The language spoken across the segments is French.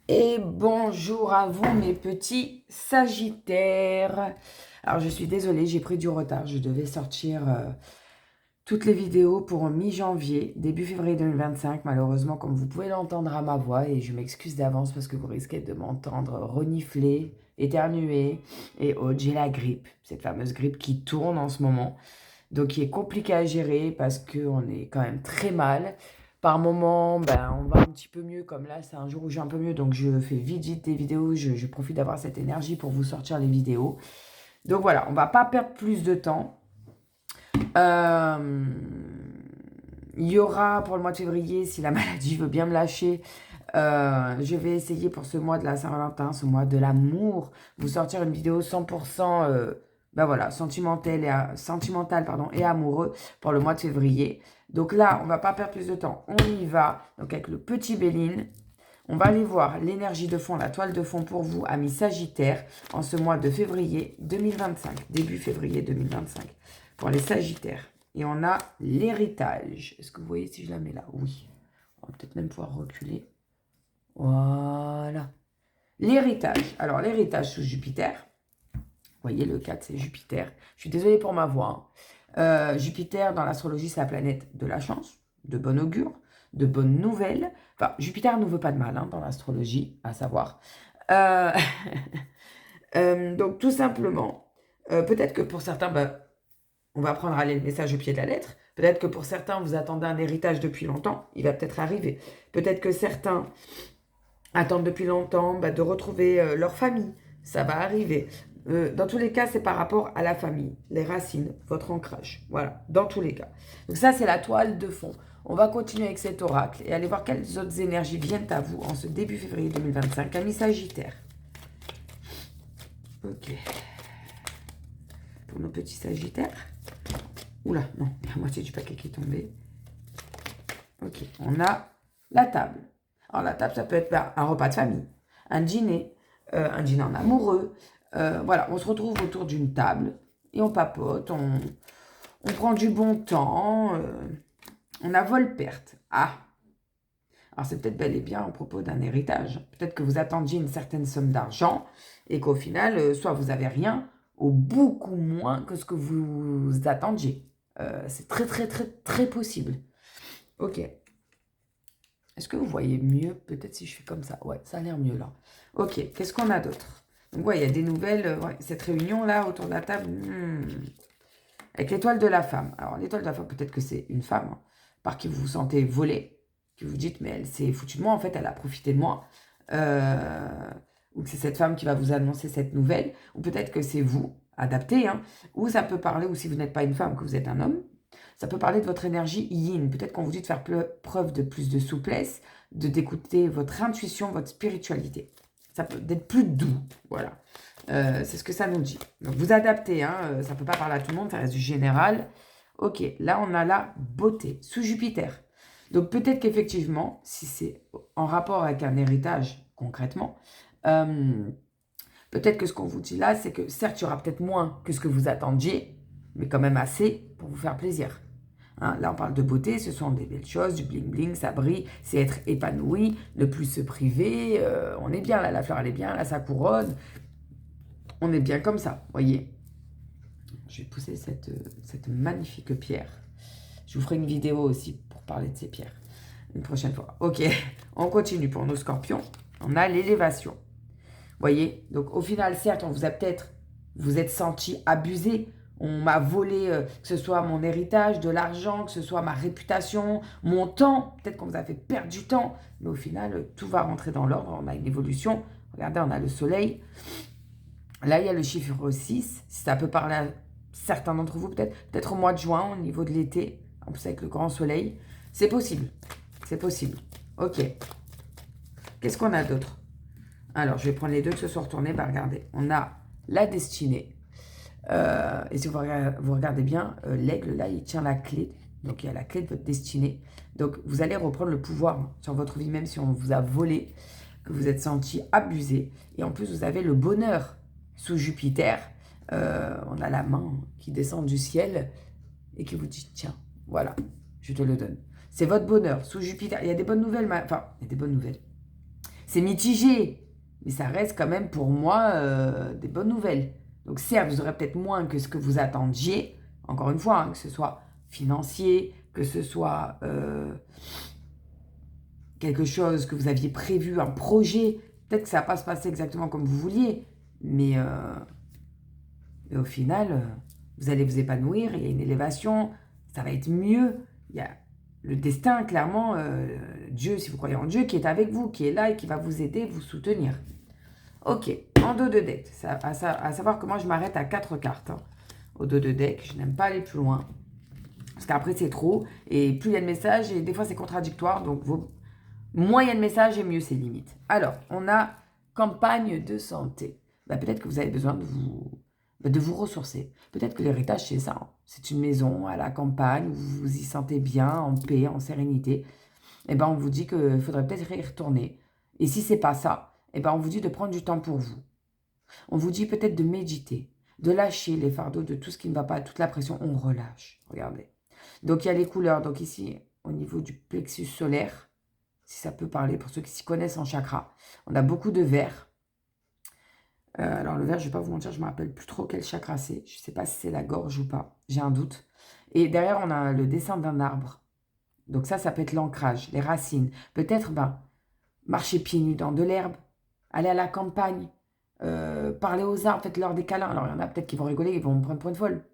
Et bonjour à vous mes petits Sagittaires. Alors je suis désolée, j'ai pris du retard. Je devais sortir toutes les vidéos pour mi-janvier, début février 2025. Malheureusement, comme vous pouvez l'entendre à ma voix, et je m'excuse d'avance parce que vous risquez de m'entendre renifler, éternuer et autres. J'ai la grippe, cette fameuse grippe qui tourne en ce moment. Donc qui est compliqué à gérer parce qu'on est quand même très mal. Par moment, ben, on va un petit peu mieux, comme là, c'est un jour où j'ai un peu mieux, donc je fais vite des vidéos, je profite d'avoir cette énergie pour vous sortir les vidéos. Donc voilà, on va pas perdre plus de temps. Euh, il y aura pour le mois de février, si la maladie veut bien me lâcher, je vais essayer pour ce mois de la Saint-Valentin, ce mois de l'amour, vous sortir une vidéo 100% ben voilà, sentimentale pardon, et amoureux pour le mois de février. Donc là, on va pas perdre plus de temps. On y va. Donc avec le petit Béline, on va aller voir l'énergie de fond, la toile de fond pour vous, amis Sagittaires, en ce mois de février 2025, début février 2025, pour les Sagittaires. Et on a l'héritage. Est-ce que vous voyez si je la mets là? Oui. On va peut-être même pouvoir reculer. Voilà. L'héritage. Alors, l'héritage sous Jupiter. Vous voyez, le 4, c'est Jupiter. Je suis désolée pour ma voix. Jupiter, dans l'astrologie, c'est la planète de la chance, de bon augure, de bonnes nouvelles. Enfin, Jupiter ne veut pas de mal dans l'astrologie, à savoir. Euh, donc, tout simplement, peut-être que pour certains, on va prendre le message au pied de la lettre. Peut-être que pour certains, vous attendez un héritage depuis longtemps. Il va peut-être arriver. Peut-être que certains attendent depuis longtemps de retrouver leur famille. Ça va arriver. Dans tous les cas, c'est par rapport à la famille, les racines, votre ancrage. Voilà, dans tous les cas. Donc ça, c'est la toile de fond. On va continuer avec cet oracle et aller voir quelles autres énergies viennent à vous en ce début février 2025. Amis Sagittaire. Ok. Pour nos petits Sagittaires. Oula, non, il y a la moitié du paquet qui est tombé. Ok, on a la table. Alors la table, ça peut être un repas de famille, un dîner en amoureux. Voilà, on se retrouve autour d'une table et on papote, on prend du bon temps, on a vol-perte. Ah, alors c'est peut-être bel et bien à propos d'un héritage. Peut-être que vous attendiez une certaine somme d'argent et qu'au final, soit vous avez rien, ou beaucoup moins que ce que vous attendiez. C'est très possible. Ok. Est-ce que vous voyez mieux? Peut-être si je fais comme ça. Ouais, ça a l'air mieux là. Ok, qu'est-ce qu'on a d'autre? Donc ouais, il y a des nouvelles. Ouais, cette réunion-là, autour de la table, avec l'étoile de la femme. Alors l'étoile de la femme, peut-être que c'est une femme par qui vous vous sentez volé, qui vous dites, mais elle s'est foutue de moi, en fait, elle a profité de moi. Ou que c'est cette femme qui va vous annoncer cette nouvelle. Ou peut-être que c'est vous, adapté. Ou ça peut parler, ou si vous n'êtes pas une femme, que vous êtes un homme, ça peut parler de votre énergie yin. Peut-être qu'on vous dit de faire preuve de plus de souplesse, d'écouter votre intuition, votre spiritualité. Ça peut d'être plus doux, voilà. C'est ce que ça nous dit. Donc vous adaptez, ça ne peut pas parler à tout le monde, ça reste du général. Ok, là on a la beauté, sous Jupiter. Donc peut-être qu'effectivement, si c'est en rapport avec un héritage concrètement, peut-être que ce qu'on vous dit là, c'est que certes, il y aura peut-être moins que ce que vous attendiez, mais quand même assez pour vous faire plaisir. Là, on parle de beauté, ce sont des belles choses, du bling-bling, ça brille, c'est être épanoui, ne plus se priver. On est bien là, la fleur elle est bien, là ça couronne. On est bien comme ça, voyez. Je vais pousser cette magnifique pierre. Je vous ferai une vidéo aussi pour parler de ces pierres une prochaine fois. Ok, on continue pour nos scorpions. On a l'élévation. Voyez, donc au final, certes, on vous a peut-être, vous êtes senti abusé. On m'a volé, que ce soit mon héritage, de l'argent, que ce soit ma réputation, mon temps. Peut-être qu'on vous a fait perdre du temps. Mais au final, tout va rentrer dans l'ordre. On a une évolution. Regardez, on a le soleil. Là, il y a le chiffre 6. Si ça peut parler à certains d'entre vous, peut-être au mois de juin, au niveau de l'été. En plus, avec le grand soleil. C'est possible. C'est possible. Ok. Qu'est-ce qu'on a d'autre? Alors, je vais prendre les deux qui se sont retournés. Regardez, on a la destinée. Et si vous regardez bien, l'aigle, là, il tient la clé. Donc, il y a la clé de votre destinée. Donc, vous allez reprendre le pouvoir sur votre vie, même si on vous a volé, que vous êtes senti abusé. Et en plus, vous avez le bonheur sous Jupiter. On a la main qui descend du ciel et qui vous dit, tiens, voilà, je te le donne. C'est votre bonheur sous Jupiter. Il y a des bonnes nouvelles, enfin, il y a des bonnes nouvelles. c'est mitigé, mais ça reste quand même pour moi des bonnes nouvelles. Donc certes, vous aurez peut-être moins que ce que vous attendiez, encore une fois, hein, que ce soit financier, que ce soit quelque chose que vous aviez prévu, un projet. Peut-être que ça ne va pas se passer exactement comme vous vouliez, mais au final, vous allez vous épanouir, il y a une élévation, ça va être mieux. Il y a le destin, clairement, Dieu, si vous croyez en Dieu, qui est avec vous, qui est là et qui va vous aider, vous soutenir. Ok, en dos de deck, à savoir que moi je m'arrête à 4 cartes. Hein. Au dos de deck, je n'aime pas aller plus loin. Parce qu'après c'est trop, et plus il y a de messages, et des fois c'est contradictoire, donc moins il y a de messages, et mieux c'est limite. Alors, on a campagne de santé. Bah, peut-être que vous avez besoin de vous ressourcer. Peut-être que l'héritage c'est ça. Hein. C'est une maison à la campagne, où vous vous y sentez bien, en paix, en sérénité. Et ben on vous dit qu'il faudrait peut-être y retourner. Et si c'est pas ça, et ben on vous dit de prendre du temps pour vous. On vous dit peut-être de méditer, de lâcher les fardeaux de tout ce qui ne va pas, toute la pression, on relâche. Regardez. Donc il y a les couleurs. Donc ici, au niveau du plexus solaire, si ça peut parler pour ceux qui s'y connaissent en chakra, on a beaucoup de vert. Alors le vert, je ne vais pas vous mentir, je ne me rappelle plus trop quel chakra c'est. Je ne sais pas si c'est la gorge ou pas. J'ai un doute. Et derrière, on a le dessin d'un arbre. Donc ça peut être l'ancrage, les racines. Peut-être, marcher pieds nus dans de l'herbe, aller à la campagne, parler aux arbres, faites-leur des câlins. Alors, il y en a peut-être qui vont rigoler, ils vont me prendre pour une folle.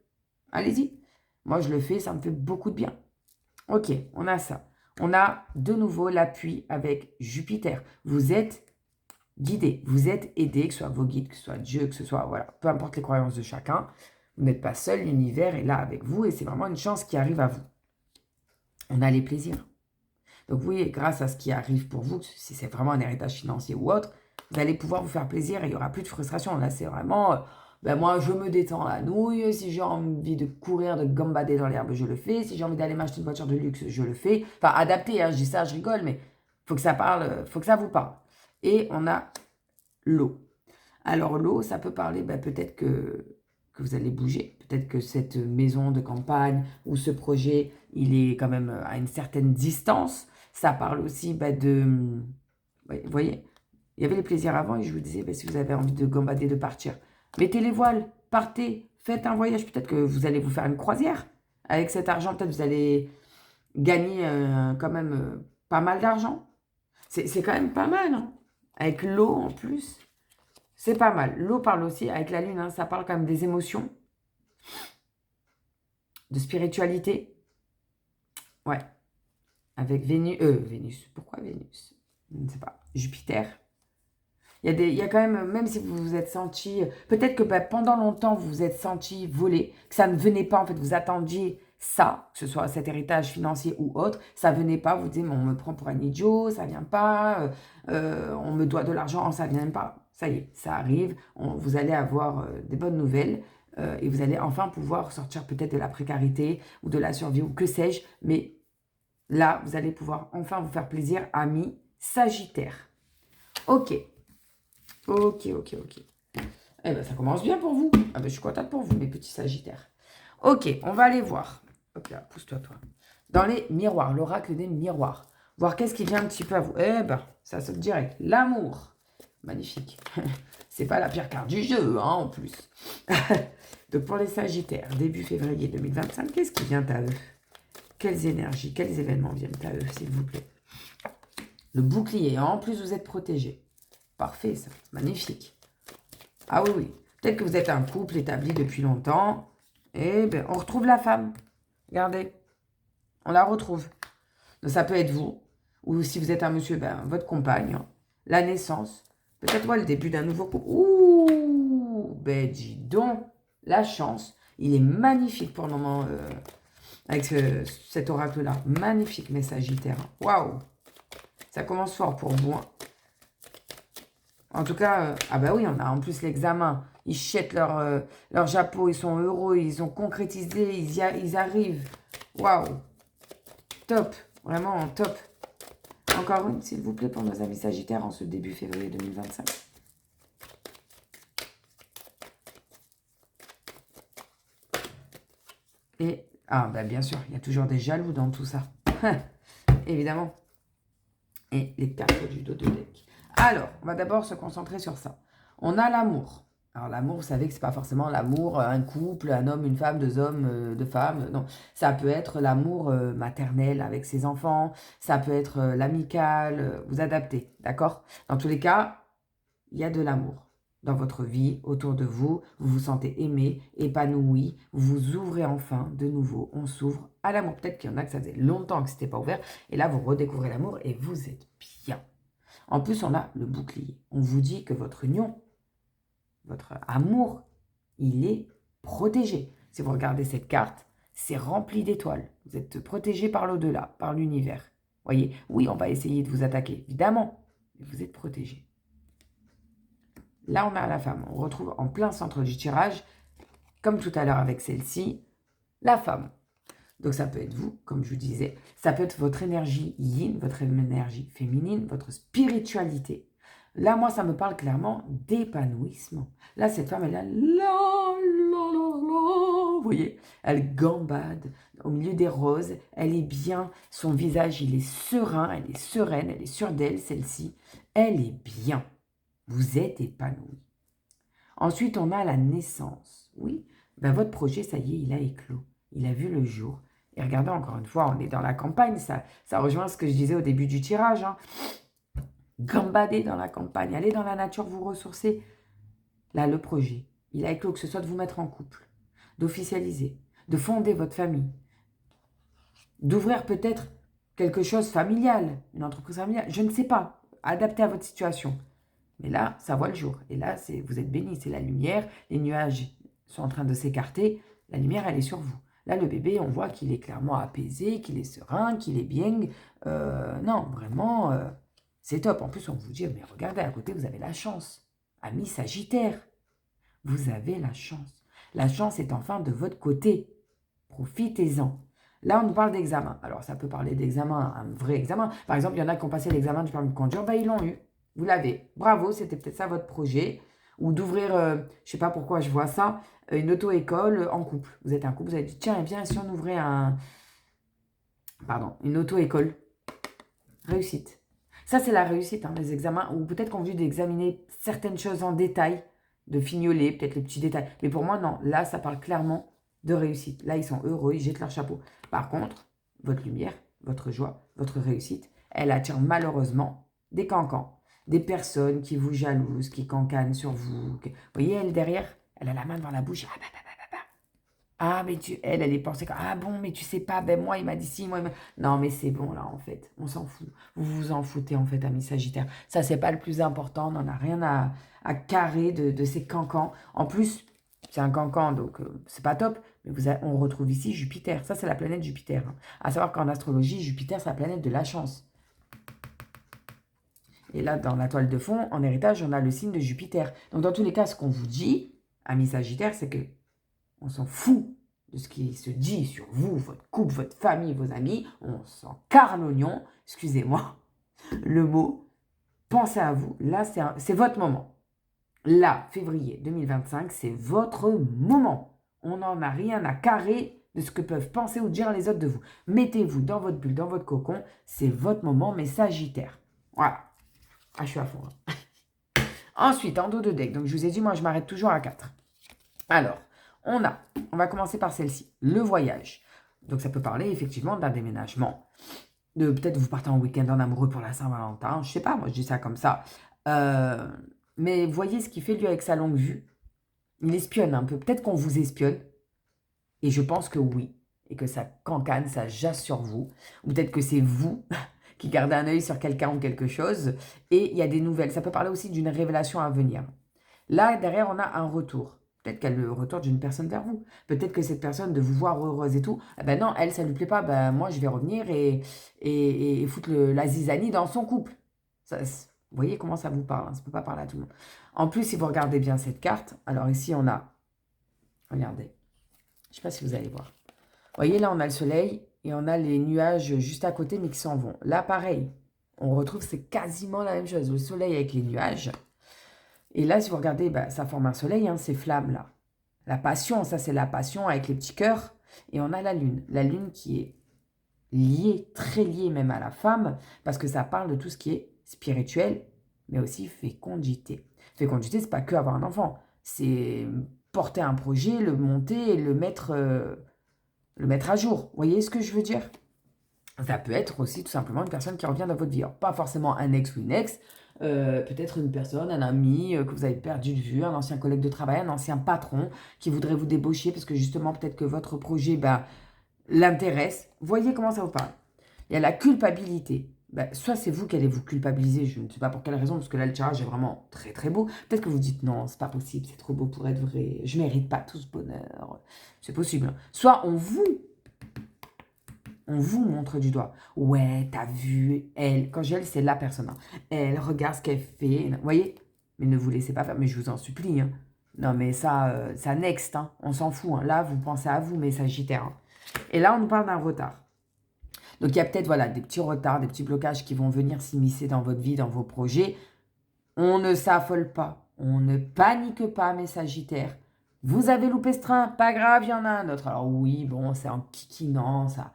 Allez-y. Moi, je le fais, ça me fait beaucoup de bien. Ok, on a ça. On a de nouveau l'appui avec Jupiter. Vous êtes guidé, vous êtes aidé, que ce soit vos guides, que ce soit Dieu, que ce soit, voilà, peu importe les croyances de chacun. Vous n'êtes pas seul, l'univers est là avec vous et c'est vraiment une chance qui arrive à vous. On a les plaisirs. Donc oui, grâce à ce qui arrive pour vous, si c'est vraiment un héritage financier ou autre, vous allez pouvoir vous faire plaisir et il n'y aura plus de frustration. Là, c'est vraiment, moi, je me détends la nouille. Si j'ai envie de courir, de gambader dans l'herbe, je le fais. Si j'ai envie d'aller m'acheter une voiture de luxe, je le fais. Enfin, adapté, hein, je dis ça, je rigole, mais faut que ça parle, faut que ça vous parle. Et on a l'eau. Alors l'eau, ça peut parler, peut-être que vous allez bouger. Peut-être que cette maison de campagne ou ce projet, il est quand même à une certaine distance. Ça parle aussi de... Vous voyez, il y avait les plaisirs avant et je vous disais, si vous avez envie de gambader, de partir, mettez les voiles, partez, faites un voyage. Peut-être que vous allez vous faire une croisière. Avec cet argent, peut-être vous allez gagner quand même pas mal d'argent. C'est quand même pas mal. Hein. Avec l'eau en plus, c'est pas mal. L'eau parle aussi, avec la lune, hein, ça parle quand même des émotions, de spiritualité. Ouais. Avec Vénus. Pourquoi Vénus? Je ne sais pas. Jupiter. Il y a quand même si vous vous êtes senti, peut-être que pendant longtemps, vous vous êtes senti volé, que ça ne venait pas, en fait, vous attendiez ça, que ce soit cet héritage financier ou autre, ça ne venait pas, vous dites, mais on me prend pour un idiot, ça ne vient pas, on me doit de l'argent, ça ne vient pas. Ça y est, ça arrive, vous allez avoir des bonnes nouvelles et vous allez enfin pouvoir sortir peut-être de la précarité ou de la survie ou que sais-je, mais là, vous allez pouvoir enfin vous faire plaisir, amis Sagittaire. Ok. Eh bien, ça commence bien pour vous. Ah ben, je suis contente pour vous, mes petits Sagittaires. Ok, on va aller voir. Hop là, pousse-toi, toi. Dans les miroirs, l'oracle des miroirs. Voir qu'est-ce qui vient un petit peu à vous. Eh ben, ça saute direct. L'amour. Magnifique. C'est pas la pire carte du jeu, hein, en plus. Donc, pour les Sagittaires, début février 2025, qu'est-ce qui vient à eux? Quelles énergies, quels événements viennent à eux, s'il vous plaît? Le bouclier. En plus, vous êtes protégé. Parfait, ça. Magnifique. Ah oui, oui. Peut-être que vous êtes un couple établi depuis longtemps. Et bien, on retrouve la femme. Regardez. On la retrouve. Donc, ça peut être vous. Ou si vous êtes un monsieur, votre compagne. La naissance. Peut-être le début d'un nouveau couple. Ouh, dis donc. La chance. Il est magnifique pour le moment avec cet oracle-là. Magnifique, mes Sagittaires. Waouh. Ça commence fort pour vous. Hein. En tout cas, oui, on a en plus l'examen. Ils jettent leur chapeau, ils sont heureux, ils ont concrétisé, ils arrivent. Waouh. Top, vraiment top. Encore une, s'il vous plaît, pour nos amis Sagittaires en ce début février 2025. Et, bien sûr, il y a toujours des jaloux dans tout ça. Évidemment. Et les cartes du dos de deck. Alors, on va d'abord se concentrer sur ça. On a l'amour. Alors l'amour, vous savez que c'est pas forcément l'amour, un couple, un homme, une femme, deux hommes, deux femmes. Non, ça peut être l'amour maternel avec ses enfants. Ça peut être l'amical. Vous adaptez, d'accord? Dans tous les cas, il y a de l'amour dans votre vie, autour de vous. Vous vous sentez aimé, épanoui. Vous vous ouvrez enfin de nouveau. On s'ouvre à l'amour. Peut-être qu'il y en a que ça faisait longtemps que c'était pas ouvert. Et là, vous redécouvrez l'amour et vous êtes bien. En plus, on a le bouclier. On vous dit que votre union, votre amour, il est protégé. Si vous regardez cette carte, c'est rempli d'étoiles. Vous êtes protégé par l'au-delà, par l'univers. Voyez, oui, on va essayer de vous attaquer, évidemment, mais vous êtes protégé. Là, on a la femme. On retrouve en plein centre du tirage, comme tout à l'heure avec celle-ci, la femme. Donc ça peut être vous, comme je vous disais. Ça peut être votre énergie yin, votre énergie féminine, votre spiritualité. Là, moi, ça me parle clairement d'épanouissement. Là, cette femme, elle a vous voyez, elle gambade au milieu des roses. Elle est bien. Son visage, il est serein. Elle est sereine. Elle est sûre d'elle, celle-ci. Elle est bien. Vous êtes épanoui. Ensuite, on a la naissance. Oui, ben, votre projet, ça y est, il a éclos. Il a vu le jour. Et regardez, encore une fois, on est dans la campagne. Ça rejoint ce que je disais au début du tirage. Hein. Gambader dans la campagne, aller dans la nature, vous ressourcer. Là, le projet, il a éclos, que ce soit de vous mettre en couple, d'officialiser, de fonder votre famille, d'ouvrir peut-être quelque chose familial, une entreprise familiale, je ne sais pas, adapté à votre situation. Mais là, ça voit le jour. Et là, vous êtes bénis, c'est la lumière, les nuages sont en train de s'écarter, la lumière, elle est sur vous. Là, le bébé, on voit qu'il est clairement apaisé, qu'il est serein, qu'il est bien. Non, vraiment, c'est top. En plus, on vous dit, mais regardez, à côté, vous avez la chance. Ami Sagittaire, vous avez la chance. La chance est enfin de votre côté. Profitez-en. Là, on nous parle d'examen. Alors, ça peut parler d'examen, un vrai examen. Par exemple, il y en a qui ont passé l'examen du permis de conduire, ben, ils l'ont eu. Vous l'avez. Bravo, c'était peut-être ça votre projet. Ou d'ouvrir, je ne sais pas pourquoi je vois ça, une auto-école en couple. Vous êtes un couple, vous avez dit, tiens, viens, si on ouvrait une auto-école. Réussite. Ça, c'est la réussite, hein, les examens. Ou peut-être qu'on veut d'examiner certaines choses en détail, de fignoler, peut-être les petits détails. Mais pour moi, non. Là, ça parle clairement de réussite. Là, ils sont heureux, ils jettent leur chapeau. Par contre, votre lumière, votre joie, votre réussite, elle attire malheureusement des cancans. Des personnes qui vous jalousent, qui cancanent sur vous. Vous voyez, elle derrière, elle a la main dans la bouche. Ah, mais elle est pensée comme, ah bon, mais tu sais pas, ben moi, il m'a dit si, moi, il m'a... Non, mais c'est bon, là, en fait, on s'en fout. Vous vous en foutez, en fait, amis Sagittaire. Ça, c'est pas le plus important, on n'en a rien à carrer de ces cancans. En plus, c'est un cancan, donc c'est pas top, mais on retrouve ici Jupiter. Ça, c'est la planète Jupiter. Hein. À savoir qu'en astrologie, Jupiter, c'est la planète de la chance. Et là, dans la toile de fond, en héritage, on a le signe de Jupiter. Donc, dans tous les cas, ce qu'on vous dit, amis Sagittaire, c'est que on s'en fout de ce qui se dit sur vous, votre couple, votre famille, vos amis. On s'en carre l'oignon, excusez-moi le mot. Pensez à vous. Là, c'est votre moment. Là, février 2025, c'est votre moment. On n'en a rien à carrer de ce que peuvent penser ou dire les autres de vous. Mettez-vous dans votre bulle, dans votre cocon. C'est votre moment, mais Sagittaire. Voilà. Ah, je suis à fond. Hein. Ensuite, en dos de deck. Donc, je vous ai dit, moi, je m'arrête toujours à 4. Alors, on va commencer par celle-ci. Le voyage. Donc, ça peut parler effectivement d'un déménagement. De peut-être vous partez en week-end en amoureux pour la Saint-Valentin. Je sais pas, moi, je dis ça comme ça. Mais voyez ce qu'il fait, lui, avec sa longue vue. Il espionne un peu. Peut-être qu'on vous espionne. Et je pense que oui. Et que ça cancane, ça jasse sur vous. Ou peut-être que c'est vous qui gardez un œil sur quelqu'un ou quelque chose. Et il y a des nouvelles. Ça peut parler aussi d'une révélation à venir. Là, derrière, on a un retour. Peut-être qu'elle le retour d'une personne vers vous. Peut-être que cette personne, de vous voir heureuse et tout, eh ben non, elle, ça lui plaît pas. Ben moi, je vais revenir et foutre la zizanie dans son couple. Ça, vous voyez comment ça vous parle. Hein, ça ne peut pas parler à tout le monde. En plus, si vous regardez bien cette carte, alors ici, on a... Regardez. Je ne sais pas si vous allez voir. Vous voyez, là, on a le soleil et on a les nuages juste à côté, mais qui s'en vont. Là, pareil. On retrouve, c'est quasiment la même chose. Le soleil avec les nuages. Et là, si vous regardez, ça forme un soleil, hein, ces flammes-là. La passion, ça c'est la passion avec les petits cœurs. Et on a la lune. La lune qui est liée, très liée même à la femme, parce que ça parle de tout ce qui est spirituel, mais aussi fécondité. Fécondité, c'est pas que avoir un enfant, c'est porter un projet, le monter et le mettre à jour. Vous voyez ce que je veux dire? Ça peut être aussi tout simplement une personne qui revient dans votre vie. Alors, pas forcément un ex ou une ex, peut-être une personne, un ami que vous avez perdu de vue, un ancien collègue de travail, un ancien patron qui voudrait vous débaucher parce que justement peut-être que votre projet l'intéresse. Voyez comment ça vous parle. Il y a la culpabilité. Soit c'est vous qui allez vous culpabiliser, je ne sais pas pour quelle raison, parce que là le tirage est vraiment très très beau. Peut-être que vous dites non, c'est pas possible, c'est trop beau pour être vrai, je mérite pas tout ce bonheur. C'est possible. Soit on vous montre du doigt. Ouais, t'as vu, elle, quand j'ai elle, c'est la personne. Hein. Elle, regarde ce qu'elle fait. Vous voyez? Mais ne vous laissez pas faire, mais je vous en supplie. Hein. Non, mais ça next, hein. On s'en fout. Hein. Là, vous pensez à vous, mais Sagittaire. Hein. Et là, on nous parle d'un retard. Donc, il y a peut-être des petits retards, des petits blocages qui vont venir s'immiscer dans votre vie, dans vos projets. On ne s'affole pas. On ne panique pas, mes Sagittaires. Vous avez loupé ce train, pas grave, il y en a un autre. Alors oui, bon, c'est en kikinant, ça...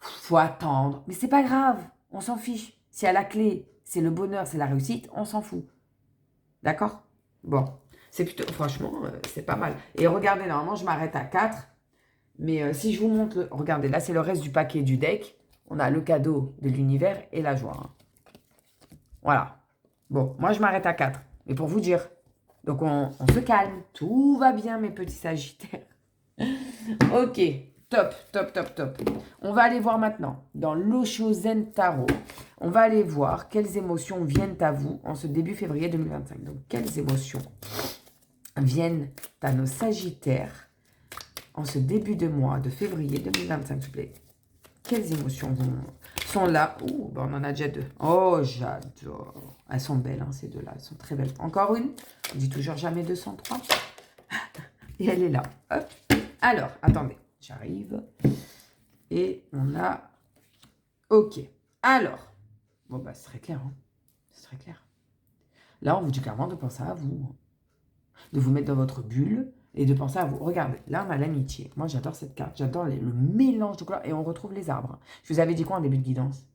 Faut attendre. Mais c'est pas grave, on s'en fiche. Si à la clé, c'est le bonheur, c'est la réussite, on s'en fout. D'accord? Bon, c'est plutôt... Franchement, c'est pas mal. Et regardez, normalement, je m'arrête à 4. Mais si je vous montre... Regardez, là, c'est le reste du paquet du deck. On a le cadeau de l'univers et la joie. Hein. Voilà. Bon, moi, je m'arrête à 4. Mais pour vous dire... Donc, on se calme. Tout va bien, mes petits Sagittaires. Ok. Top, top, top, top. On va aller voir maintenant, dans l'Osho Zen Tarot, on va aller voir quelles émotions viennent à vous en ce début février 2025. Donc, quelles émotions viennent à nos Sagittaires en ce début de mois de février 2025, s'il vous plaît. Quelles émotions sont là? Ouh, on en a déjà 2. Oh, j'adore. Elles sont belles, hein, ces deux-là. Elles sont très belles. Encore une. On dit toujours jamais 203. Et elle est là. Hop. Alors, attendez. J'arrive. Et on a... Ok. Alors. Bon, c'est très clair. Hein. C'est très clair. Là, on vous dit clairement de penser à vous. Hein. De vous mettre dans votre bulle et de penser à vous. Regardez, là, on a l'amitié. Moi, j'adore cette carte. J'adore le mélange de couleurs. Et on retrouve les arbres. Je vous avais dit quoi en début de guidance?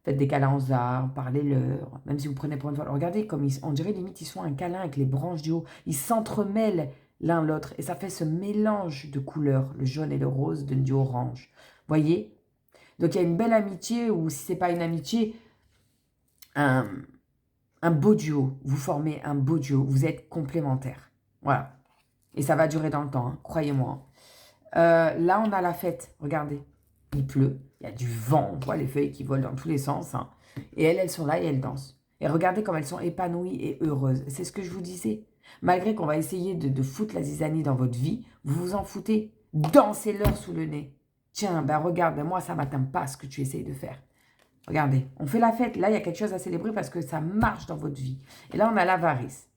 Faites des câlins aux arbres, parlez-leur. Même si vous prenez pour une fois. Regardez, comme on dirait limite, ils sont un câlin avec les branches du haut. Ils s'entremêlent l'un l'autre. Et ça fait ce mélange de couleurs, le jaune et le rose, du orange. Voyez? Donc, il y a une belle amitié, ou si ce n'est pas une amitié, un beau duo. Vous formez un beau duo. Vous êtes complémentaires. Voilà. Et ça va durer dans le temps, hein, croyez-moi. Là, on a la fête. Regardez. Il pleut. Il y a du vent. On voit les feuilles qui volent dans tous les sens. Hein. Et elles sont là et elles dansent. Et regardez comme elles sont épanouies et heureuses. C'est ce que je vous disais. Malgré qu'on va essayer de foutre la zizanie dans votre vie, vous vous en foutez. Dansez-leur sous le nez. Tiens, regarde, moi, ça ne m'atteint pas ce que tu essayes de faire. Regardez, on fait la fête. Là, il y a quelque chose à célébrer parce que ça marche dans votre vie. Et là, on a l'avarice.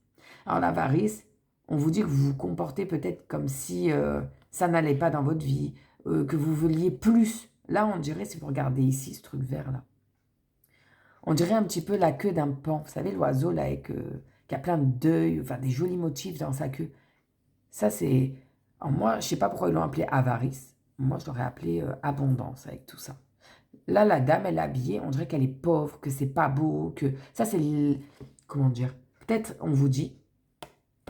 Alors, l'avarice, on vous dit que vous vous comportez peut-être comme si ça n'allait pas dans votre vie, que vous vouliez plus. Là, on dirait, si vous regardez ici, ce truc vert-là, on dirait un petit peu la queue d'un paon. Vous savez, l'oiseau, là, qui a plein de deuil, enfin, des jolis motifs dans sa queue. Ça, c'est... Alors, moi, je ne sais pas pourquoi ils l'ont appelé avarice. Moi, je l'aurais appelé abondance avec tout ça. Là, la dame, elle est habillée, on dirait qu'elle est pauvre, que c'est pas beau, que... Ça, c'est... Comment dire? Peut-être, on vous dit,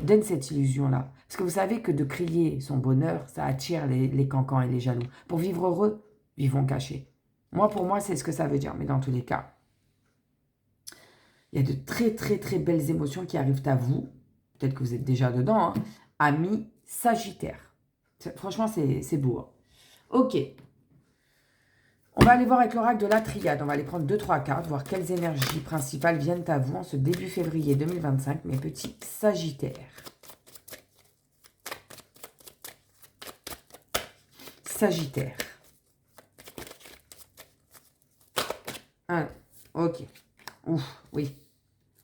donne cette illusion-là. Parce que vous savez que de crier son bonheur, ça attire les cancans et les jaloux. Pour vivre heureux, vivons cachés. Pour moi, c'est ce que ça veut dire. Mais dans tous les cas, il y a de très, très, très belles émotions qui arrivent à vous. Peut-être que vous êtes déjà dedans. Hein. Amis Sagittaire. Franchement, c'est beau. Hein. Ok. On va aller voir avec l'oracle de la triade. On va aller prendre 2-3 cartes, voir quelles énergies principales viennent à vous en ce début février 2025, mes petits Sagittaires. Sagittaire. Ah, ok. Ouf, oui.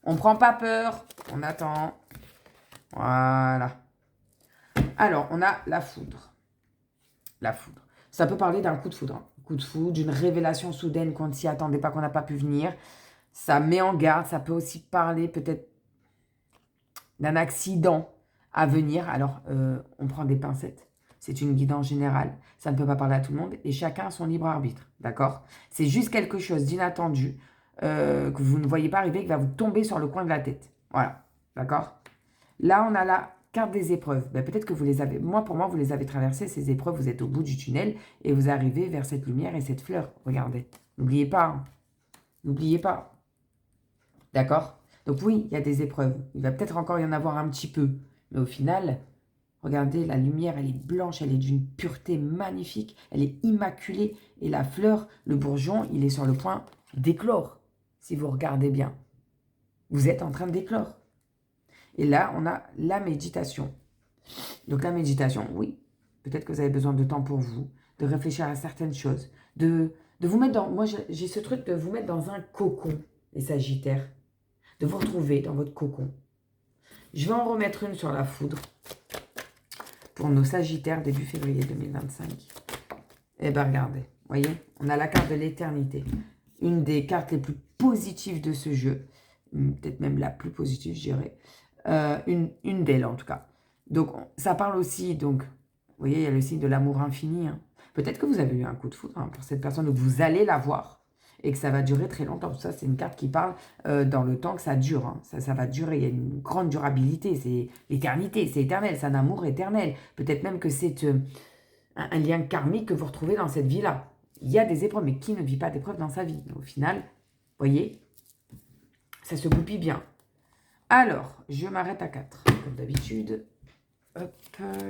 On prend pas peur. On attend. Voilà. Alors, on a la foudre. La foudre. Ça peut parler d'un coup de foudre. Hein. Coup de foudre, d'une révélation soudaine qu'on ne s'y attendait pas, qu'on n'a pas pu venir. Ça met en garde. Ça peut aussi parler peut-être d'un accident à venir. Alors, on prend des pincettes. C'est une guidance générale. Ça ne peut pas parler à tout le monde. Et chacun a son libre arbitre. D'accord? C'est juste quelque chose d'inattendu. que vous ne voyez pas arriver, qui va vous tomber sur le coin de la tête. Voilà, d'accord? Là, on a la carte des épreuves. Ben, peut-être que vous les avez... pour moi, vous les avez traversées, ces épreuves. Vous êtes au bout du tunnel et vous arrivez vers cette lumière et cette fleur. Regardez. N'oubliez pas. Hein. N'oubliez pas. D'accord? Donc oui, il y a des épreuves. Il va peut-être encore y en avoir un petit peu. Mais au final, regardez, la lumière, elle est blanche. Elle est d'une pureté magnifique. Elle est immaculée. Et la fleur, le bourgeon, il est sur le point d'éclore. Si vous regardez bien. Vous êtes en train d'éclore. Et là, on a la méditation. Donc la méditation, oui, peut-être que vous avez besoin de temps pour vous, de réfléchir à certaines choses, de vous mettre dans... Moi, j'ai ce truc de vous mettre dans un cocon, les Sagittaires, de vous retrouver dans votre cocon. Je vais en remettre une sur la foudre pour nos Sagittaires début février 2025. Eh bien, regardez, voyez, on a la carte de l'éternité. Une des cartes les plus positives de ce jeu, peut-être même la plus positive, je dirais. Une d'elles en tout cas. Donc ça parle aussi, donc vous voyez, il y a le signe de l'amour infini. Hein. Peut-être que vous avez eu un coup de foudre pour cette personne, donc vous allez la voir et que ça va durer très longtemps. Ça, c'est une carte qui parle dans le temps que ça dure. Hein. Ça va durer, il y a une grande durabilité, c'est l'éternité, c'est éternel, c'est un amour éternel. Peut-être même que c'est un lien karmique que vous retrouvez dans cette vie-là. Il y a des épreuves, mais qui ne vit pas d'épreuves dans sa vie? Au final, vous voyez, ça se goupille bien. Alors, je m'arrête à 4, comme d'habitude. Hop,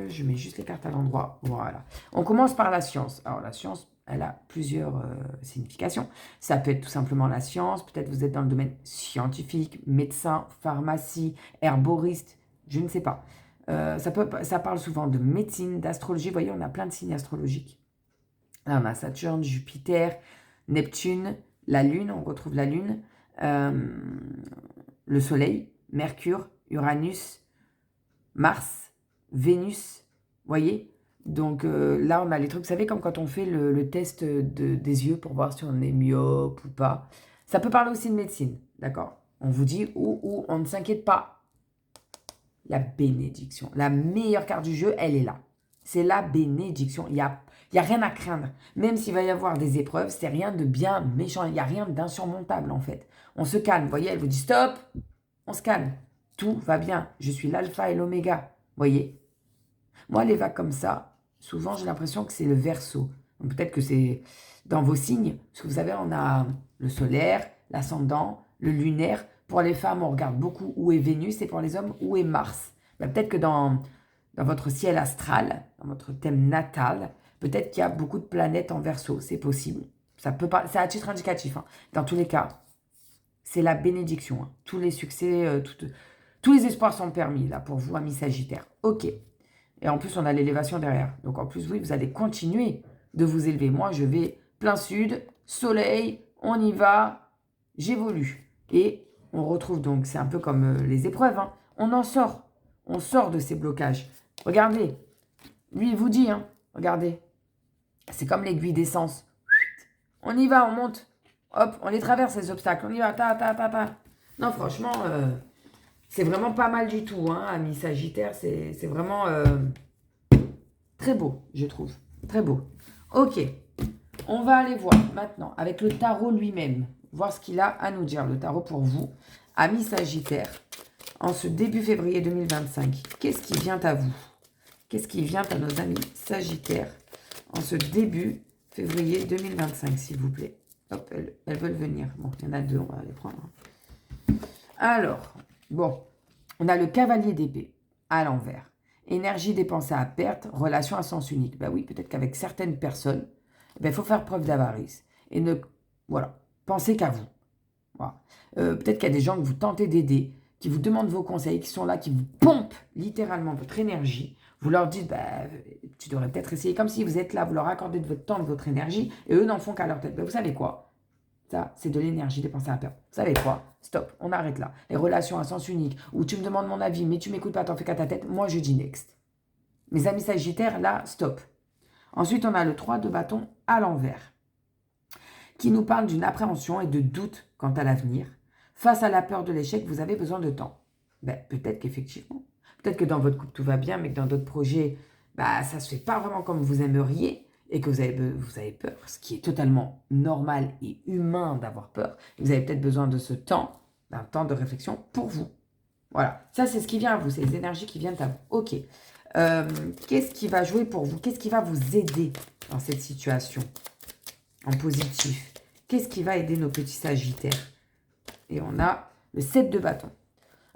je mets juste les cartes à l'endroit. Voilà. On commence par la science. Alors, la science, elle a plusieurs significations. Ça peut être tout simplement la science. Peut-être vous êtes dans le domaine scientifique, médecin, pharmacie, herboriste, je ne sais pas. Ça parle souvent de médecine, d'astrologie. Vous voyez, on a plein de signes astrologiques. Là, on a Saturne, Jupiter, Neptune, la Lune. On retrouve la Lune. Le Soleil, Mercure, Uranus, Mars, Vénus, voyez? Donc là, on a les trucs, vous savez, comme quand on fait le test des yeux pour voir si on est myope ou pas. Ça peut parler aussi de médecine, d'accord? On vous dit, on ne s'inquiète pas. La bénédiction, la meilleure carte du jeu, elle est là. C'est la bénédiction, il y a rien à craindre. Même s'il va y avoir des épreuves, c'est rien de bien méchant, il n'y a rien d'insurmontable en fait. On se calme, vous voyez, elle vous dit stop, on se calme. Tout va bien, je suis l'alpha et l'oméga, voyez. Moi, les vagues comme ça, souvent j'ai l'impression que c'est le Verseau. Peut-être que c'est dans vos signes, parce que vous savez, on a le solaire, l'ascendant, le lunaire. Pour les femmes, on regarde beaucoup où est Vénus, et pour les hommes, où est Mars. Peut-être que dans votre ciel astral, dans votre thème natal, peut-être qu'il y a beaucoup de planètes en Verseau, c'est possible. Ça peut pas, c'est à titre indicatif. Hein. Dans tous les cas, c'est la bénédiction. Hein. Tous les succès, tous les espoirs sont permis là pour vous, amis Sagittaires. Ok. Et en plus, on a l'élévation derrière. Donc en plus, oui, vous allez continuer de vous élever. Moi, je vais plein sud, soleil, on y va, j'évolue. Et on retrouve donc, c'est un peu comme les épreuves, hein. On en sort. On sort de ces blocages. Regardez. Lui, il vous dit, hein. Regardez. C'est comme l'aiguille d'essence. On y va, on monte. Hop, on les traverse, les obstacles. On y va, ta. Non, franchement, c'est vraiment pas mal du tout, hein, amis Sagittaire. C'est vraiment très beau, je trouve. Très beau. Ok. On va aller voir maintenant avec le tarot lui-même. Voir ce qu'il a à nous dire, le tarot pour vous, amis Sagittaire, en ce début février 2025. Qu'est-ce qui vient à vous? Qu'est-ce qui vient à nos amis Sagittaires en ce début février 2025, s'il vous plaît? Hop, elles veulent venir. Bon, il y en a deux, on va les prendre. Alors, bon, on a le cavalier d'épée à l'envers. Énergie dépensée à perte, relation à sens unique. Ben oui, peut-être qu'avec certaines personnes, il faut faire preuve d'avarice. Et ne, voilà, pensez qu'à vous. Voilà. Peut-être qu'il y a des gens que vous tentez d'aider, qui vous demandent vos conseils, qui sont là, qui vous pompent littéralement votre énergie. Vous leur dites, tu devrais peut-être essayer comme si vous êtes là, vous leur accordez de votre temps, de votre énergie, et eux n'en font qu'à leur tête. Vous savez quoi? Ça, c'est de l'énergie dépensée à perte. Vous savez quoi? Stop, on arrête là. Les relations à sens unique, où tu me demandes mon avis, mais tu m'écoutes pas, t'en fais qu'à ta tête, moi je dis next. Mes amis Sagittaires, là, stop. Ensuite, on a le 3 de bâton à l'envers, qui nous parle d'une appréhension et de doute quant à l'avenir. Face à la peur de l'échec, vous avez besoin de temps. Peut-être qu'effectivement, peut-être que dans votre couple tout va bien, mais que dans d'autres projets, ça ne se fait pas vraiment comme vous aimeriez. et que vous avez peur, ce qui est totalement normal et humain d'avoir peur, vous avez peut-être besoin de ce temps, d'un temps de réflexion pour vous. Voilà, ça c'est ce qui vient à vous, c'est les énergies qui viennent à vous. Ok, qu'est-ce qui va jouer pour vous? Qu'est-ce qui va vous aider dans cette situation en positif? Qu'est-ce qui va aider nos petits sagittaires? Et on a le 7 de bâton.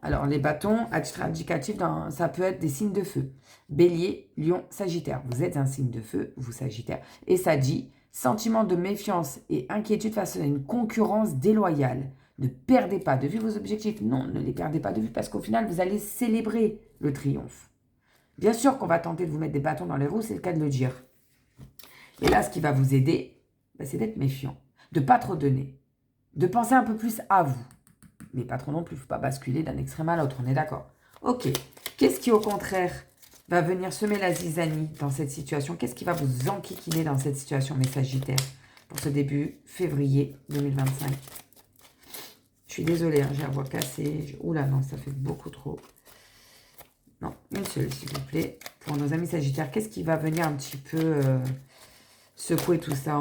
Alors, les bâtons, à titre indicatif, ça peut être des signes de feu. Bélier, Lion, Sagittaire. Vous êtes un signe de feu, vous Sagittaire. Et ça dit, sentiment de méfiance et inquiétude face à une concurrence déloyale. Ne perdez pas de vue vos objectifs. Non, ne les perdez pas de vue parce qu'au final, vous allez célébrer le triomphe. Bien sûr qu'on va tenter de vous mettre des bâtons dans les roues, c'est le cas de le dire. Et là, ce qui va vous aider, c'est d'être méfiant, de ne pas trop donner, de penser un peu plus à vous. Mais pas trop non plus, il ne faut pas basculer d'un extrême à l'autre, on est d'accord. Ok, qu'est-ce qui au contraire va venir semer la zizanie dans cette situation? Qu'est-ce qui va vous enquiquiner dans cette situation, mes Sagittaires, pour ce début février 2025? Je suis désolée, hein, j'ai la voix cassée. Oula, non, ça fait beaucoup trop. Non, une seule, s'il vous plaît. Pour nos amis Sagittaires, qu'est-ce qui va venir un petit peu secouer tout ça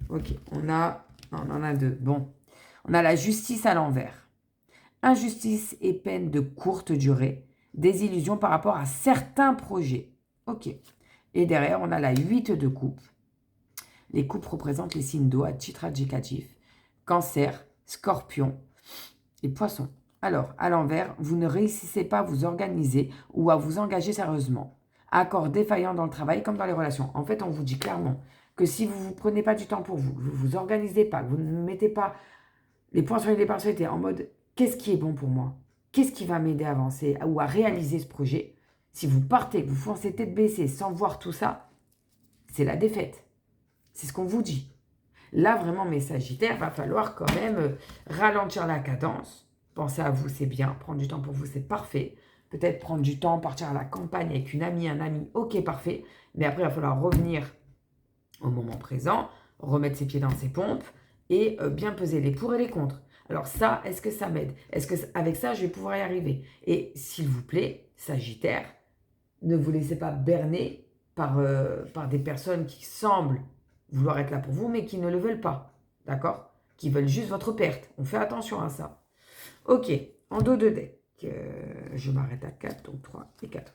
Ok, on en a deux. Bon, on a la justice à l'envers. Injustice et peine de courte durée. Désillusion par rapport à certains projets. Ok. Et derrière, on a la 8 de coupe. Les coupes représentent les signes d'eau à titre indicatif. Cancer, Scorpion et Poisson. Alors, à l'envers, vous ne réussissez pas à vous organiser ou à vous engager sérieusement. Accord défaillant dans le travail comme dans les relations. En fait, on vous dit clairement que si vous ne vous prenez pas du temps pour vous, que vous ne vous organisez pas, que vous ne mettez pas les points sur les personnalités en mode qu'est-ce qui est bon pour moi? Qu'est-ce qui va m'aider à avancer ou à réaliser ce projet? Si vous partez, que vous foncez tête baissée sans voir tout ça, c'est la défaite. C'est ce qu'on vous dit. Là, vraiment, mes Sagittaires, va falloir quand même ralentir la cadence. Pensez à vous, c'est bien. Prendre du temps pour vous, c'est parfait. Peut-être prendre du temps, partir à la campagne avec une amie, un ami, ok, parfait. Mais après, il va falloir revenir au moment présent, remettre ses pieds dans ses pompes et bien peser les pour et les contre. Alors ça, est-ce que ça m'aide? Est-ce qu'avec ça, je vais pouvoir y arriver? Et s'il vous plaît, Sagittaire, ne vous laissez pas berner par des personnes qui semblent vouloir être là pour vous, mais qui ne le veulent pas. D'accord? Qui veulent juste votre perte. On fait attention à ça. Ok, en dos de deck, je m'arrête à 4, donc 3 et 4.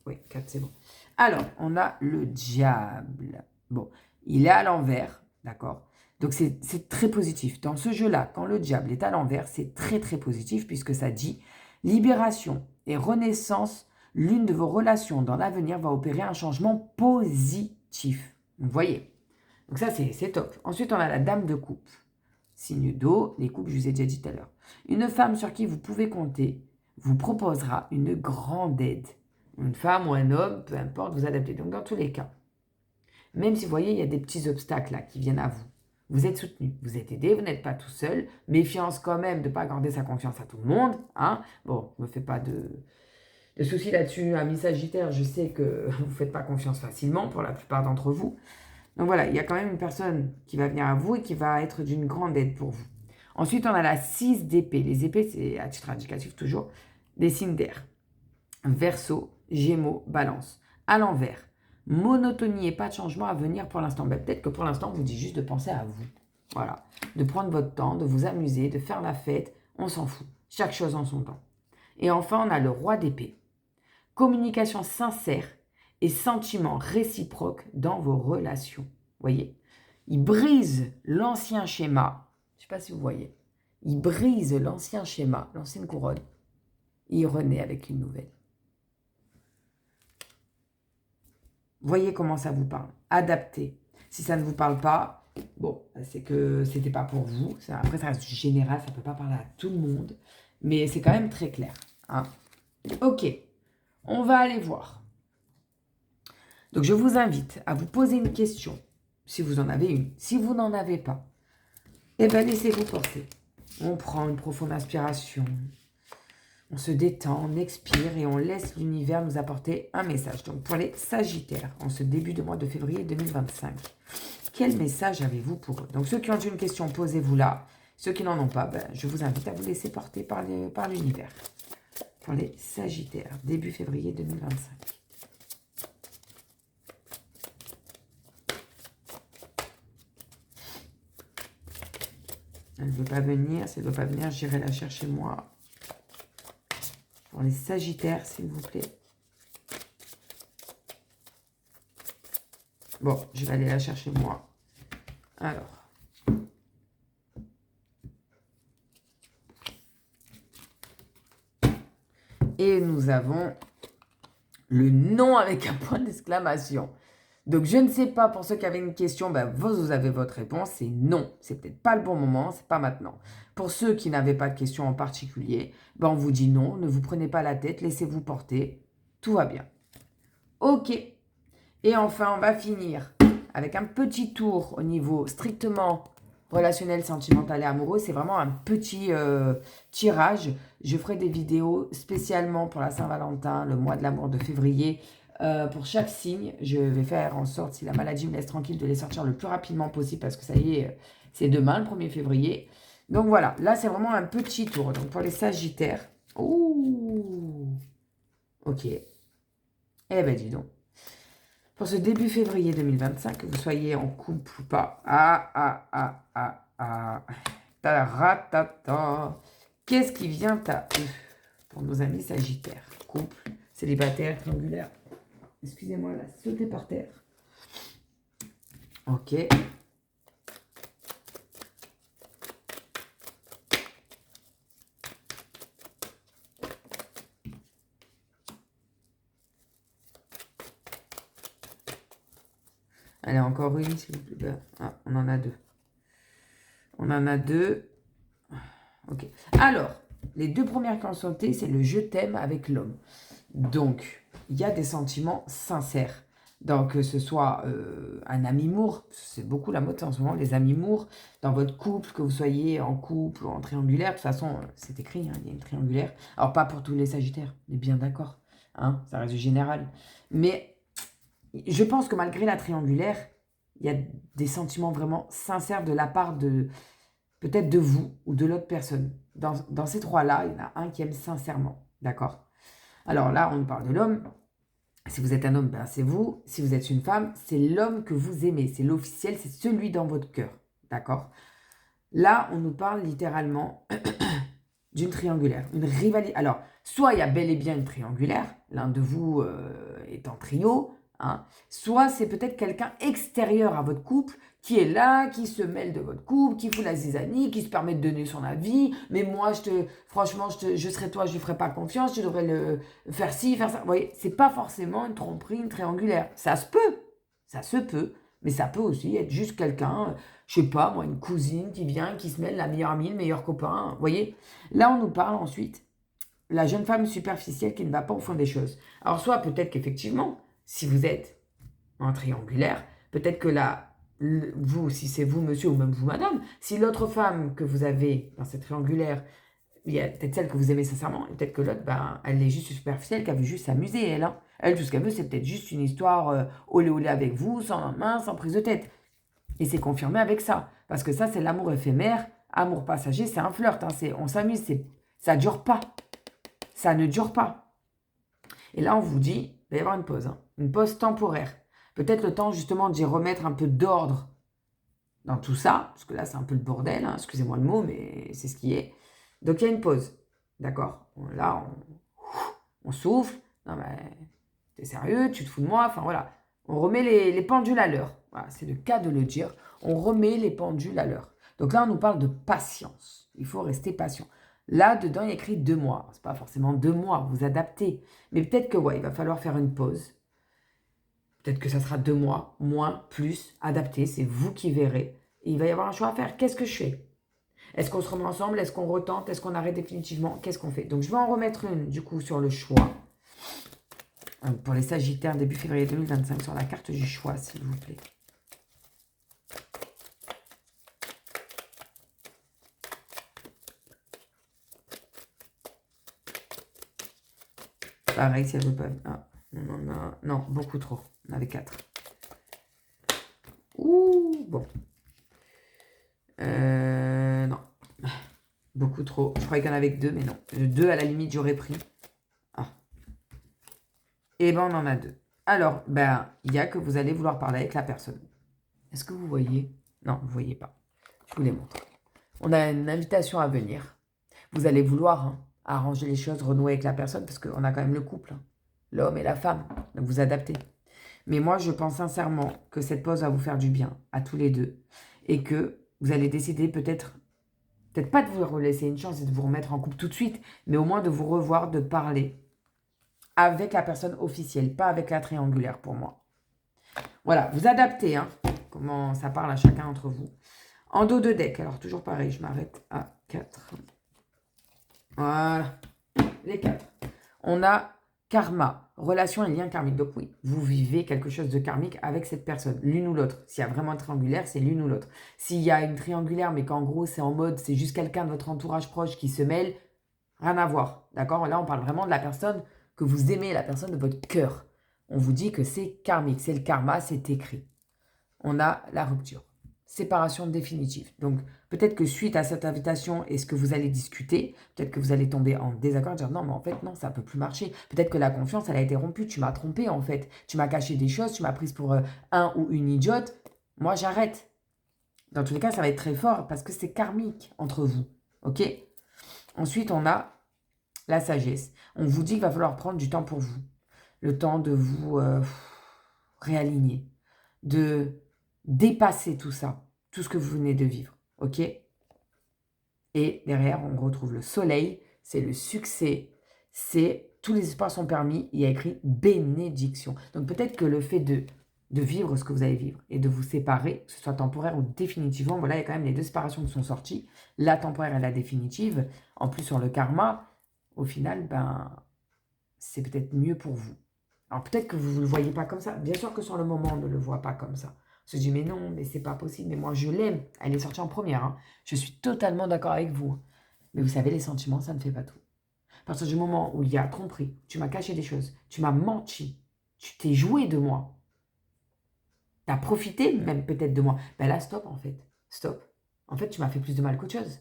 Oui, 4, c'est bon. Alors, on a le diable. Bon, il est à l'envers, d'accord? Donc, c'est très positif. Dans ce jeu-là, quand le diable est à l'envers, c'est très, très positif puisque ça dit libération et renaissance. L'une de vos relations dans l'avenir va opérer un changement positif. Vous voyez? Donc ça, c'est top. Ensuite, on a la dame de coupe. Signe d'eau, les coupes, je vous ai déjà dit tout à l'heure. Une femme sur qui vous pouvez compter vous proposera une grande aide. Une femme ou un homme, peu importe, vous adaptez. Donc, dans tous les cas, même si vous voyez, il y a des petits obstacles là qui viennent à vous. Vous êtes soutenu, vous êtes aidé, vous n'êtes pas tout seul. Méfiance quand même de ne pas accorder sa confiance à tout le monde. Hein. Bon, ne me fais pas de soucis là-dessus. Amis Sagittaire, je sais que vous ne faites pas confiance facilement pour la plupart d'entre vous. Donc voilà, il y a quand même une personne qui va venir à vous et qui va être d'une grande aide pour vous. Ensuite, on a la 6 d'épée. Les épées, c'est à titre indicatif toujours des signes d'air. Verseau, Gémeaux, Balance. À l'envers, monotonie et pas de changement à venir pour l'instant. Ben, peut-être que pour l'instant, on vous dit juste de penser à vous. Voilà, de prendre votre temps, de vous amuser, de faire la fête. On s'en fout. Chaque chose en son temps. Et enfin, on a le roi d'épée. Communication sincère et sentiments réciproques dans vos relations. Vous voyez? Il brise l'ancien schéma. Je ne sais pas si vous voyez. Il brise l'ancien schéma, l'ancienne couronne. Et il renaît avec une nouvelle. Voyez comment ça vous parle. Adaptez. Si ça ne vous parle pas, bon, c'est que ce n'était pas pour vous. Après, ça reste général, ça ne peut pas parler à tout le monde. Mais c'est quand même très clair. Hein. Ok, on va aller voir. Donc, je vous invite à vous poser une question, si vous en avez une. Si vous n'en avez pas, eh bien, laissez-vous porter. On prend une profonde inspiration. On se détend, on expire et on laisse l'univers nous apporter un message. Donc, pour les Sagittaires, en ce début de mois de février 2025, quel message avez-vous pour eux? Donc, ceux qui ont une question, posez-vous là. Ceux qui n'en ont pas, ben, je vous invite à vous laisser porter par l'univers. Pour les Sagittaires, début février 2025. Elle ne veut pas venir. Si elle ne veut pas venir, j'irai la chercher moi. Pour les Sagittaires, s'il vous plaît. Bon, je vais aller la chercher moi. Alors. Et nous avons le non avec un point d'exclamation. Donc, je ne sais pas, pour ceux qui avaient une question, ben, vous avez votre réponse, c'est non. C'est peut-être pas le bon moment, c'est pas maintenant. Pour ceux qui n'avaient pas de question en particulier, ben, on vous dit non, ne vous prenez pas la tête, laissez-vous porter, tout va bien. Ok. Et enfin, on va finir avec un petit tour au niveau strictement relationnel, sentimental et amoureux. C'est vraiment un petit tirage. Je ferai des vidéos spécialement pour la Saint-Valentin, le mois de l'amour de février. Pour chaque signe, je vais faire en sorte, si la maladie me laisse tranquille, de les sortir le plus rapidement possible parce que ça y est, c'est demain, le 1er février. Donc voilà, là c'est vraiment un petit tour. Donc pour les Sagittaires, ouh, ok. Eh ben dis donc. Pour ce début février 2025, que vous soyez en couple ou pas. Taratata. Qu'est-ce qui vient à eux pour nos amis Sagittaires? Couple, célibataire, triangulaire. Excusez-moi, elle a sauté par terre. Ok. Allez, encore une, s'il vous plaît. Ah, on en a deux. On en a deux. Ok. Alors, les deux premières qui ont sauté, c'est le je t'aime avec l'homme. Donc, il y a des sentiments sincères. Donc, que ce soit un amour, c'est beaucoup la mode en ce moment, les amours, dans votre couple, que vous soyez en couple ou en triangulaire. De toute façon, c'est écrit, hein, il y a une triangulaire. Alors, pas pour tous les Sagittaires, on est bien d'accord. Hein, ça reste du général. Mais je pense que malgré la triangulaire, il y a des sentiments vraiment sincères de la part de peut-être de vous ou de l'autre personne. Dans ces trois-là, il y en a un qui aime sincèrement. D'accord? Alors là, on parle de l'homme. Si vous êtes un homme, ben c'est vous. Si vous êtes une femme, c'est l'homme que vous aimez. C'est l'officiel, c'est celui dans votre cœur. D'accord? Là, on nous parle littéralement d'une triangulaire. Une rivalité. Alors, soit il y a bel et bien une triangulaire, l'un de vous est en trio, hein, soit c'est peut-être quelqu'un extérieur à votre couple qui est là, qui se mêle de votre couple, qui fout la zizanie, qui se permet de donner son avis. Mais moi, franchement, je serais toi, je lui ferais pas confiance, je devrais le faire ci, faire ça. Vous voyez, c'est pas forcément une tromperie, une triangulaire. Ça se peut, mais ça peut aussi être juste quelqu'un, je sais pas, moi, une cousine qui vient, qui se mêle, la meilleure amie, le meilleur copain. Vous voyez, là, on nous parle ensuite la jeune femme superficielle qui ne va pas au fond des choses. Alors, soit peut-être qu'effectivement, si vous êtes en triangulaire, peut-être que là, vous, si c'est vous, monsieur, ou même vous, madame, si l'autre femme que vous avez dans cette triangulaire, il y a peut-être celle que vous aimez sincèrement, et peut-être que l'autre, ben, elle est juste superficielle, qu'elle veut juste s'amuser, elle. Hein. Elle, tout ce qu'elle veut, c'est peut-être juste une histoire olé olé avec vous, sans lendemain, sans prise de tête. Et c'est confirmé avec ça. Parce que ça, c'est l'amour éphémère, amour passager, c'est un flirt. Hein, on s'amuse, ça ne dure pas. Ça ne dure pas. Et là, on vous dit, il va y avoir une pause. Hein, une pause temporaire. Peut-être le temps, justement, d'y remettre un peu d'ordre dans tout ça. Parce que là, c'est un peu le bordel. Hein, excusez-moi le mot, mais c'est ce qui est. Donc, il y a une pause. D'accord? Là, on souffle. Non, mais t'es sérieux? Tu te fous de moi? Enfin, voilà. On remet les pendules à l'heure. Voilà, c'est le cas de le dire. On remet les pendules à l'heure. Donc là, on nous parle de patience. Il faut rester patient. Là, dedans, il y a écrit 2 mois. C'est pas forcément 2 mois, vous adaptez. Mais peut-être que, ouais, il va falloir faire une pause. Peut-être que ça sera 2 mois, moins, plus, adapté. C'est vous qui verrez. Et il va y avoir un choix à faire. Qu'est-ce que je fais? Est-ce qu'on se remet ensemble? Est-ce qu'on retente? Est-ce qu'on arrête définitivement? Qu'est-ce qu'on fait? Donc, je vais en remettre une, du coup, sur le choix. Pour les Sagittaires, début février 2025, sur la carte du choix, s'il vous plaît. Pareil, si elle veut pas... Ah, on en a... Non, beaucoup trop. On avait 4. Ouh, bon. Non. Beaucoup trop. Je croyais qu'il y en avait que 2, mais non. 2, à la limite, j'aurais pris. Ah. Et ben, on en a 2. Alors, ben, il y a que vous allez vouloir parler avec la personne. Est-ce que vous voyez? Non, vous ne voyez pas. Je vous les montre. On a une invitation à venir. Vous allez vouloir arranger les choses, renouer avec la personne, parce qu'on a quand même le couple, l'homme et la femme. Donc vous adaptez. Mais moi, je pense sincèrement que cette pause va vous faire du bien à tous les deux. Et que vous allez décider peut-être pas de vous laisser une chance et de vous remettre en couple tout de suite, mais au moins de vous revoir, de parler avec la personne officielle, pas avec la triangulaire pour moi. Voilà, vous adaptez, comment ça parle à chacun d'entre vous. En dos de deck, alors toujours pareil, je m'arrête à 4. Voilà, les 4. On a karma, relation et lien karmique. Donc oui, vous vivez quelque chose de karmique avec cette personne, l'une ou l'autre. S'il y a vraiment un triangulaire, c'est l'une ou l'autre. S'il y a une triangulaire, mais qu'en gros, c'est en mode, c'est juste quelqu'un de votre entourage proche qui se mêle, rien à voir, d'accord? Là, on parle vraiment de la personne que vous aimez, la personne de votre cœur. On vous dit que c'est karmique, c'est le karma, c'est écrit. On a la rupture. Séparation définitive. Donc, peut-être que suite à cette invitation et ce que vous allez discuter, peut-être que vous allez tomber en désaccord, dire non, mais en fait, non, ça ne peut plus marcher. Peut-être que la confiance, elle a été rompue. Tu m'as trompé, en fait. Tu m'as caché des choses, tu m'as prise pour un ou une idiote. Moi, j'arrête. Dans tous les cas, ça va être très fort parce que c'est karmique entre vous. OK? Ensuite, on a la sagesse. On vous dit qu'il va falloir prendre du temps pour vous. Le temps de vous réaligner. De dépasser tout ça, tout ce que vous venez de vivre, ok? Et derrière, on retrouve le soleil, c'est le succès, c'est tous les espoirs sont permis, il y a écrit bénédiction. Donc peut-être que le fait de vivre ce que vous allez vivre et de vous séparer, que ce soit temporaire ou définitivement, voilà, il y a quand même les deux séparations qui sont sorties, la temporaire et la définitive. En plus, sur le karma, au final, c'est peut-être mieux pour vous. Alors peut-être que vous ne le voyez pas comme ça. Bien sûr que sur le moment, on ne le voit pas comme ça. On se dit, mais non, mais c'est pas possible. Mais moi, je l'aime. Elle est sortie en première. Je suis totalement d'accord avec vous. Mais vous savez, les sentiments, ça ne fait pas tout. À partir du moment où il y a tromperie, tu m'as caché des choses, tu m'as menti, tu t'es joué de moi, tu as profité même peut-être de moi, ben là, stop en fait. Stop. En fait, tu m'as fait plus de mal qu'autre chose.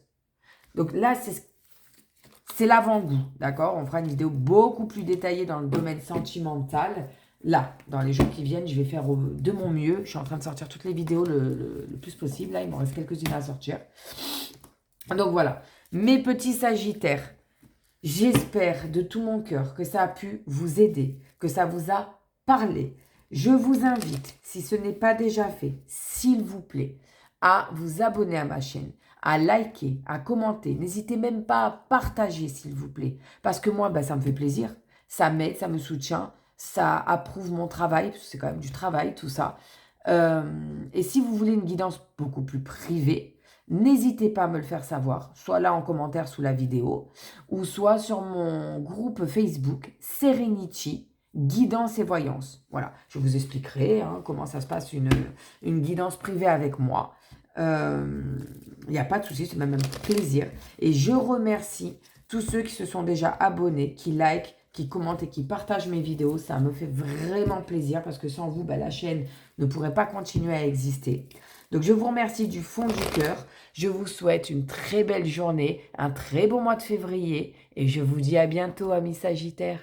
Donc là, c'est l'avant-goût, d'accord? On fera une vidéo beaucoup plus détaillée dans le domaine sentimental. Là, dans les jours qui viennent, je vais faire de mon mieux. Je suis en train de sortir toutes les vidéos le plus possible. Là, il m'en reste quelques-unes à sortir. Donc voilà, mes petits sagittaires, j'espère de tout mon cœur que ça a pu vous aider, que ça vous a parlé. Je vous invite, si ce n'est pas déjà fait, s'il vous plaît, à vous abonner à ma chaîne, à liker, à commenter. N'hésitez même pas à partager, s'il vous plaît. Parce que moi, ça me fait plaisir. Ça m'aide, ça me soutient. Ça approuve mon travail, parce que c'est quand même du travail, tout ça. Et si vous voulez une guidance beaucoup plus privée, n'hésitez pas à me le faire savoir, soit là en commentaire sous la vidéo, ou soit sur mon groupe Facebook Serenity, Guidance et Voyance. Voilà, je vous expliquerai comment ça se passe une guidance privée avec moi. Il n'y a pas de souci, c'est même un plaisir. Et je remercie tous ceux qui se sont déjà abonnés, qui likent, qui commentent et qui partagent mes vidéos. Ça me fait vraiment plaisir parce que sans vous, la chaîne ne pourrait pas continuer à exister. Donc, je vous remercie du fond du cœur. Je vous souhaite une très belle journée, un très bon mois de février et je vous dis à bientôt, amis Sagittaires.